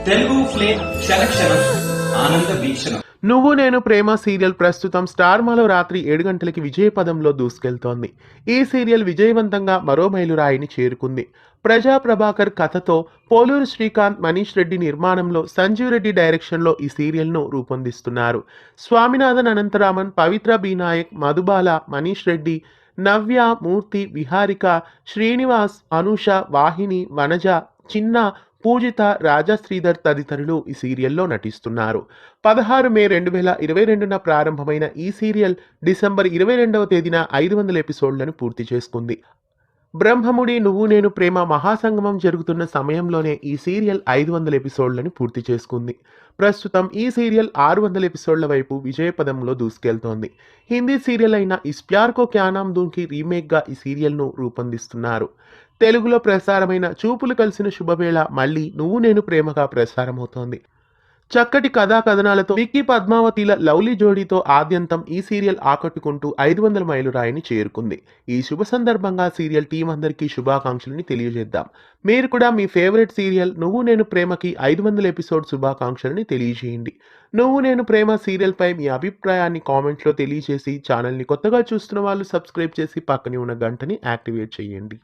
Telugu flame క్షణక్షణం ఆనంద వీక్షణం. నువ్వు నేను ప్రేమ సీరియల్ ప్రస్తుతం స్టార్ మాలో రాత్రి 7 గంటలకి విజయపదంలో దూసుకెళ్తోంది. ఈ సీరియల్ విజయవంతంగా మరో మైలురాయిని చేరుకుంది. ప్రజా ప్రభాకర్ కథతో పోలూరు శ్రీకాంత్, మనీష్ రెడ్డి నిర్మాణంలో సంజీవ్ రెడ్డి డైరెక్షన్లో ఈ సీరియల్ను రూపొందిస్తున్నారు. స్వామినాథన్ అనంతరామన్, పవిత్ర బి నాయక్, మధుబాల, మనీష్ రెడ్డి, నవ్య, మూర్తి, విహారిక, శ్రీనివాస్, అనూష, వాహిని, వనజ, చిన్న, పూజిత, రాజా శ్రీధర్ తదితరులు ఈ సీరియల్లో నటిస్తున్నారు. 16 మే 2022న ప్రారంభమైన ఈ సీరియల్ డిసెంబర్ 22వ తేదీన 500 ఎపిసోడ్లను పూర్తి చేసుకుంది. బ్రహ్మముడి, నువ్వు నేను ప్రేమ మహాసంగమం జరుగుతున్న సమయంలోనే ఈ సీరియల్ 500 ఎపిసోడ్లను పూర్తి చేసుకుంది. ప్రస్తుతం ఈ సీరియల్ 600 ఎపిసోడ్ల వైపు విజయపదంలో దూసుకెళ్తోంది. హిందీ సీరియల్ అయిన ఇస్ ప్యార్ కో క్యా నామ్ దూంకి రీమేక్గా ఈ సీరియల్ను రూపొందిస్తున్నారు. తెలుగులో ప్రసారమైన చూపులు కలిసిన శుభవేళ మళ్ళీ నువ్వు నేను ప్రేమగా ప్రసారమవుతోంది. చక్కటి కథా కథనాలతో విక్కీ పద్మావతిల లవ్లీ జోడీతో ఆద్యంతం ఈ సీరియల్ ఆకట్టుకుంటూ 500 మైలురాయిని చేరుకుంది. ఈ శుభ సందర్భంగా సీరియల్ టీం అందరికీ శుభాకాంక్షలని తెలియజేద్దాం. మీరు కూడా మీ ఫేవరెట్ సీరియల్ నువ్వు నేను ప్రేమకి 500 ఎపిసోడ్ శుభాకాంక్షలని తెలియజేయండి. నువ్వు నేను ప్రేమ సీరియల్ పై మీ అభిప్రాయాన్ని కామెంట్స్లో తెలియజేసి ఛానల్ని కొత్తగా చూస్తున్న వాళ్ళు సబ్స్క్రైబ్ చేసి పక్కనే ఉన్న గంటని యాక్టివేట్ చేయండి.